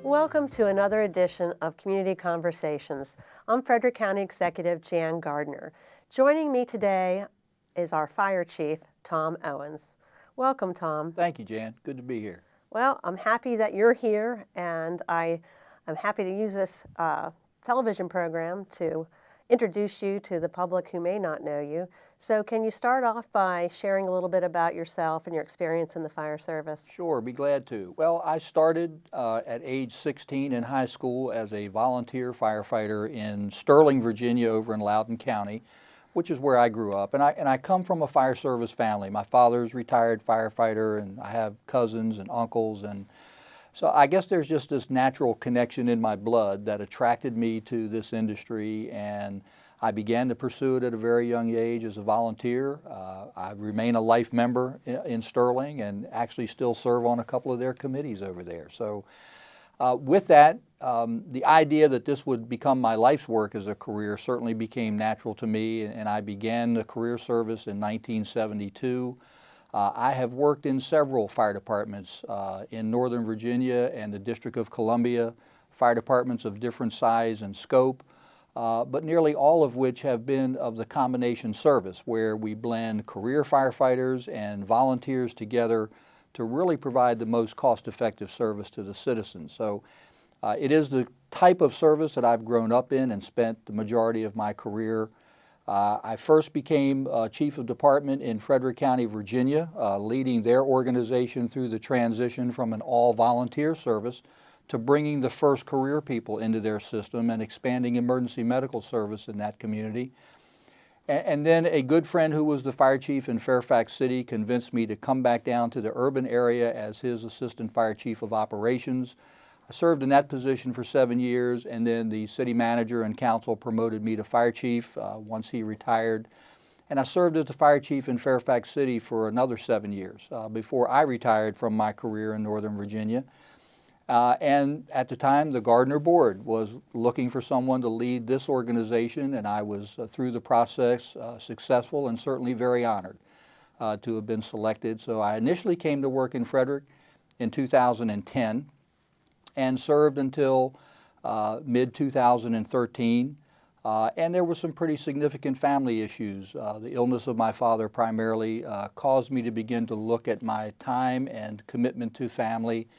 Welcome to another edition of Community Conversations. I'm Frederick County Executive Jan Gardner. Joining me today is our Fire Chief, Tom Owens. Welcome, Tom. Thank you, Jan. Good to be here. Well, I'm happy that you're here, and I'm happy to use this television program to introduce you to the public who may not know you. So can you start off by sharing a little bit about yourself and your experience in the fire service? Sure, be glad to. Well, I started at age 16 in high school as a volunteer firefighter in Sterling, Virginia, over in Loudoun County, which is where I grew up. And I come from a fire service family. My father's retired firefighter, and I have cousins and uncles, and so I guess there's just this natural connection in my blood that attracted me to this industry, and I began to pursue it at a very young age as a volunteer. I remain a life member in Sterling and actually still serve on a couple of their committees over there. So with that, the idea that this would become my life's work as a career certainly became natural to me, and I began the career service in 1972. I have worked in several fire departments in Northern Virginia and the District of Columbia, fire departments of different size and scope, but nearly all of which have been of the combination service, where we blend career firefighters and volunteers together to really provide the most cost-effective service to the citizens. So it is the type of service that I've grown up in and spent the majority of my career. I first became Chief of Department in Frederick County, Virginia, leading their organization through the transition from an all-volunteer service to bringing the first career people into their system and expanding emergency medical service in that community. And then a good friend who was the fire chief in Fairfax City convinced me to come back down to the urban area as his Assistant Fire Chief of Operations. I served in that position for 7 years, and then the city manager and council promoted me to fire chief once he retired. And I served as the fire chief in Fairfax City for another 7 years before I retired from my career in Northern Virginia. And at the time, the Gardner Board was looking for someone to lead this organization, and I was, through the process, successful and certainly very honored to have been selected. So I initially came to work in Frederick in 2010. And served until mid-2013. And there were some pretty significant family issues. The illness of my father primarily caused me to begin to look at my time and commitment to family.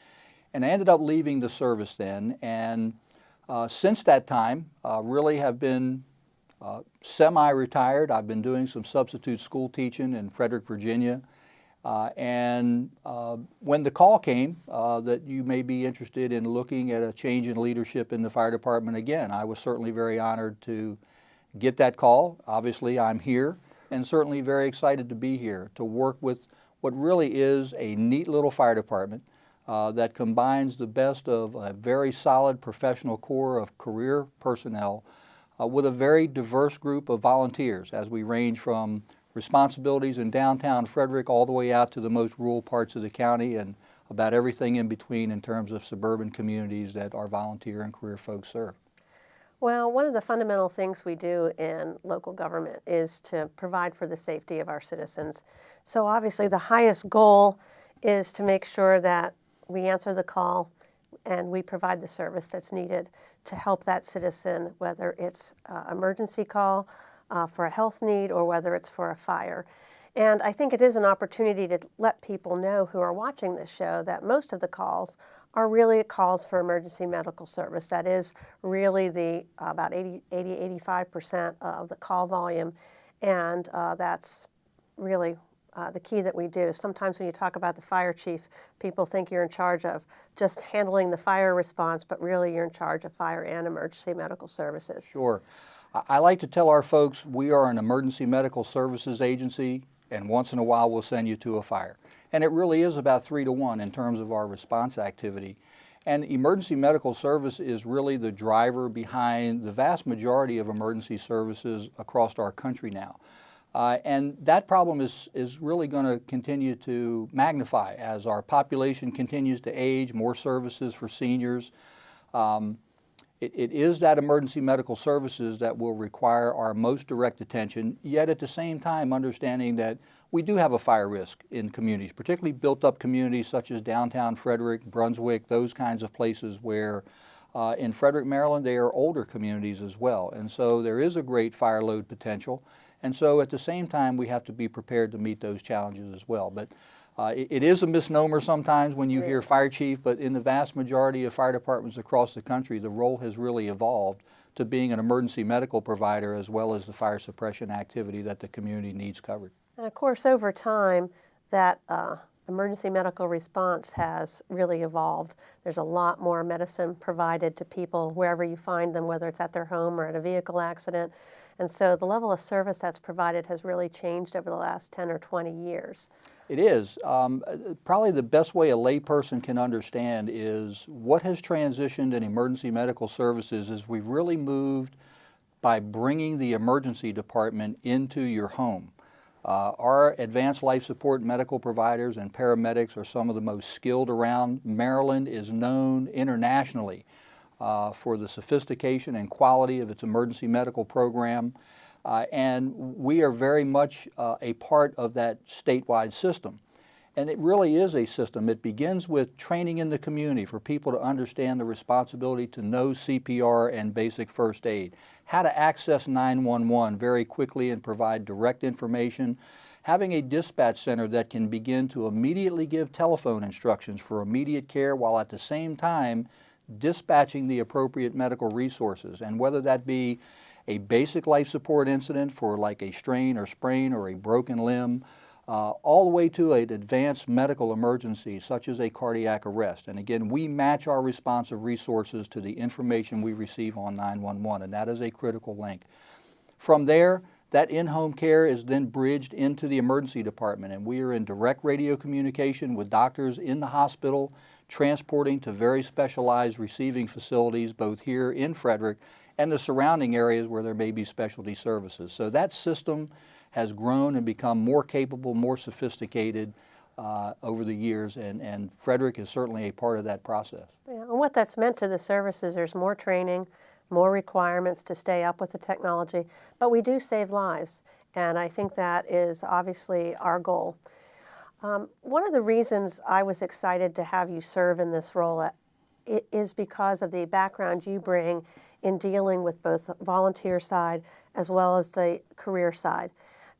And I ended up leaving the service then. And since that time, really have been semi-retired. I've been doing some substitute school teaching in Frederick, Virginia. When the call came that you may be interested in looking at a change in leadership in the fire department again, I was certainly very honored to get that call. Obviously, I'm here and certainly very excited to be here to work with what really is a neat little fire department that combines the best of a very solid professional core of career personnel with a very diverse group of volunteers, as we range from responsibilities in downtown Frederick all the way out to the most rural parts of the county and about everything in between in terms of suburban communities that our volunteer and career folks serve. Well, one of the fundamental things we do in local government is to provide for the safety of our citizens. So obviously the highest goal is to make sure that we answer the call and we provide the service that's needed to help that citizen, whether it's an emergency call, for a health need, or whether it's for a fire. And I think it is an opportunity to let people know who are watching this show that most of the calls are really calls for emergency medical service. That is really the about 85% of the call volume, and that's really the key that we do. Sometimes when you talk about the fire chief, people think you're in charge of just handling the fire response, but really you're in charge of fire and emergency medical services. Sure. I like to tell our folks we are an emergency medical services agency, and once in a while we'll send you to a fire. And it really is about 3 to 1 in terms of our response activity. And emergency medical service is really the driver behind the vast majority of emergency services across our country now. And that problem is really going to continue to magnify as our population continues to age, more services for seniors. it is that emergency medical services that will require our most direct attention, yet at the same time understanding that we do have a fire risk in communities, particularly built-up communities such as downtown Frederick, Brunswick, those kinds of places where in Frederick, Maryland, they are older communities as well. And so there is a great fire load potential. And so at the same time, we have to be prepared to meet those challenges as well. But it is a misnomer sometimes when you hear fire chief, but in the vast majority of fire departments across the country, the role has really evolved to being an emergency medical provider as well as the fire suppression activity that the community needs covered. And of course, over time, that emergency medical response has really evolved. There's a lot more medicine provided to people wherever you find them, whether it's at their home or at a vehicle accident. And so the level of service that's provided has really changed over the last 10 or 20 years. It is. Probably the best way a layperson can understand is what has transitioned in emergency medical services is we've really moved by bringing the emergency department into your home. Our advanced life support medical providers and paramedics are some of the most skilled around. Maryland is known internationally for the sophistication and quality of its emergency medical program. And we are very much a part of that statewide system. And it really is a system. It begins with training in the community for people to understand the responsibility to know CPR and basic first aid, how to access 911 very quickly and provide direct information, having a dispatch center that can begin to immediately give telephone instructions for immediate care while at the same time dispatching the appropriate medical resources. And whether that be a basic life support incident for like a strain or sprain or a broken limb, all the way to an advanced medical emergency such as a cardiac arrest. And again, we match our responsive resources to the information we receive on 911, and that is a critical link. From there, that in-home care is then bridged into the emergency department, and we are in direct radio communication with doctors in the hospital, transporting to very specialized receiving facilities both here in Frederick and the surrounding areas where there may be specialty services. So that system has grown and become more capable, more sophisticated over the years, and Frederick is certainly a part of that process. Yeah, and what that's meant to the services, there's more training, more requirements to stay up with the technology, but we do save lives, and I think that is obviously our goal. One of the reasons I was excited to have you serve in this role is because of the background you bring in dealing with both the volunteer side as well as the career side.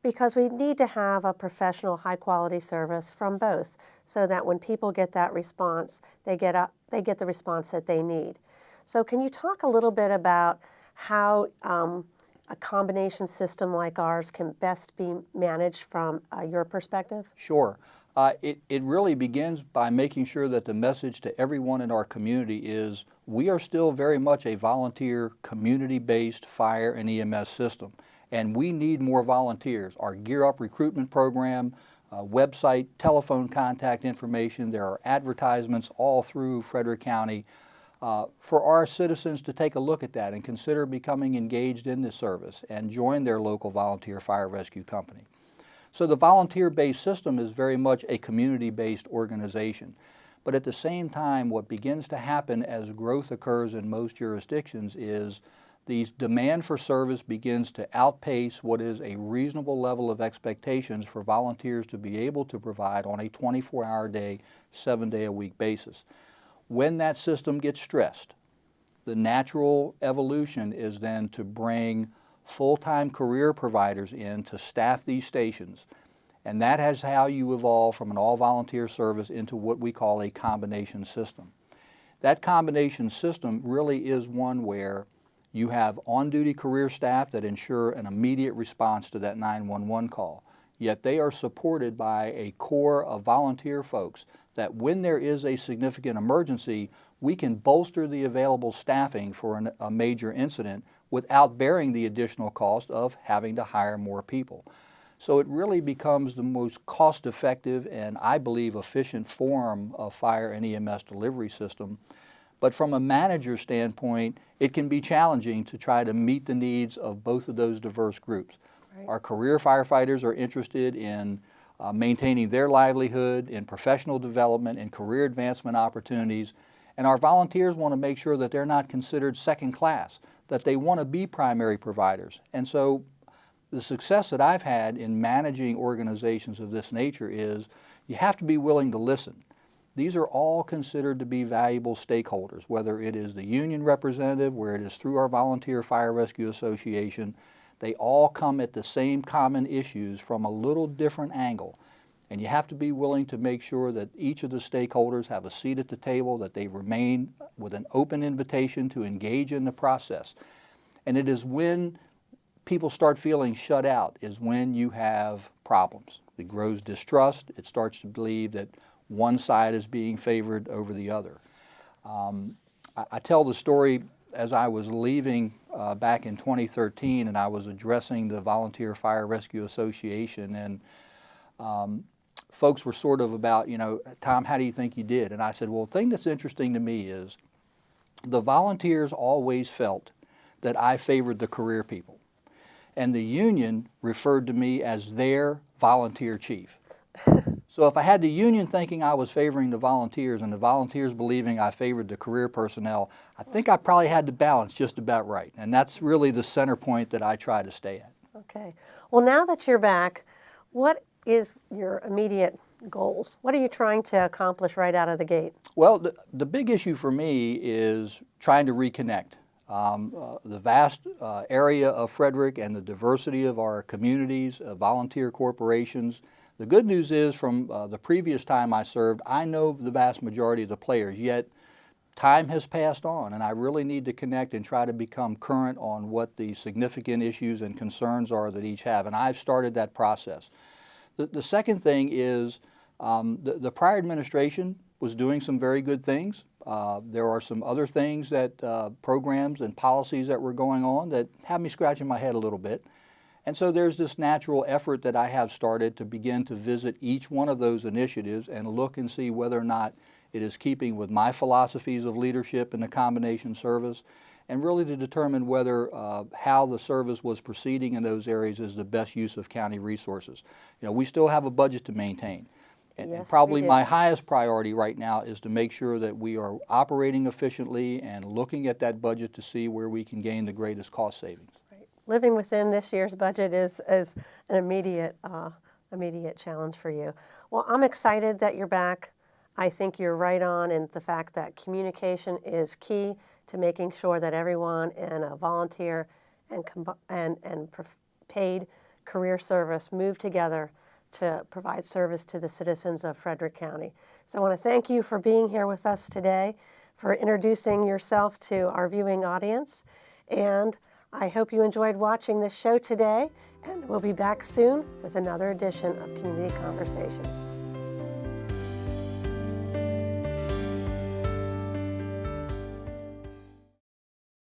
Because we need to have a professional, high-quality service from both so that when people get that response, they get the response that they need. So can you talk a little bit about how a combination system like ours can best be managed from your perspective? Sure. It really begins by making sure that the message to everyone in our community is we are still very much a volunteer, community-based fire and EMS system, and we need more volunteers. Our Gear Up recruitment program, website, telephone contact information, there are advertisements all through Frederick County for our citizens to take a look at that and consider becoming engaged in this service and join their local volunteer fire rescue company. So the volunteer-based system is very much a community-based organization. But at the same time, what begins to happen as growth occurs in most jurisdictions is the demand for service begins to outpace what is a reasonable level of expectations for volunteers to be able to provide on a 24-hour day, 7-day-a-week basis. When that system gets stressed, the natural evolution is then to bring full-time career providers in to staff these stations. And that is how you evolve from an all-volunteer service into what we call a combination system. That combination system really is one where you have on-duty career staff that ensure an immediate response to that 911 call. Yet they are supported by a core of volunteer folks that when there is a significant emergency, we can bolster the available staffing for a major incident without bearing the additional cost of having to hire more people. So it really becomes the most cost-effective and, I believe, efficient form of fire and EMS delivery system. But from a manager standpoint, it can be challenging to try to meet the needs of both of those diverse groups. Right. Our career firefighters are interested in maintaining their livelihood, in professional development, in career advancement opportunities, And our volunteers want to make sure that they're not considered second class, that they want to be primary providers. And so the success that I've had in managing organizations of this nature is you have to be willing to listen. These are all considered to be valuable stakeholders, whether it is the union representative, where it is through our Volunteer Fire Rescue Association. They all come at the same common issues from a little different angle. And you have to be willing to make sure that each of the stakeholders have a seat at the table, that they remain with an open invitation to engage in the process. And it is when people start feeling shut out is when you have problems. It grows distrust. It starts to believe that one side is being favored over the other. I tell the story as I was leaving back in 2013, and I was addressing the Volunteer Fire Rescue Association, and folks were sort of about, you know, Tom, how do you think you did? And I said, well, the thing that's interesting to me is the volunteers always felt that I favored the career people. And the union referred to me as their volunteer chief. So if I had the union thinking I was favoring the volunteers and the volunteers believing I favored the career personnel, I think I probably had the balance just about right. And that's really the center point that I try to stay at. Okay. Well, now that you're back, what is your immediate goals? What are you trying to accomplish right out of the gate? Well, the big issue for me is trying to reconnect. The vast area of Frederick and the diversity of our communities, volunteer corporations. The good news is from the previous time I served, I know the vast majority of the players, yet time has passed on and I really need to connect and try to become current on what the significant issues and concerns are that each have, and I've started that process. The second thing is the prior administration was doing some very good things. There are some other things that programs and policies that were going on that have me scratching my head a little bit. And so there's this natural effort that I have started to begin to visit each one of those initiatives and look and see whether or not it is keeping with my philosophies of leadership in the combination service, and really to determine whether how the service was proceeding in those areas is the best use of county resources. You know, we still have a budget to maintain. And probably my highest priority right now is to make sure that we are operating efficiently and looking at that budget to see where we can gain the greatest cost savings. Right. Living within this year's budget is an immediate challenge for you. Well, I'm excited that you're back. I think you're right on in the fact that communication is key to making sure that everyone in a volunteer and paid career service move together to provide service to the citizens of Frederick County. So I want to thank you for being here with us today, for introducing yourself to our viewing audience, and I hope you enjoyed watching this show today, and we'll be back soon with another edition of Community Conversations.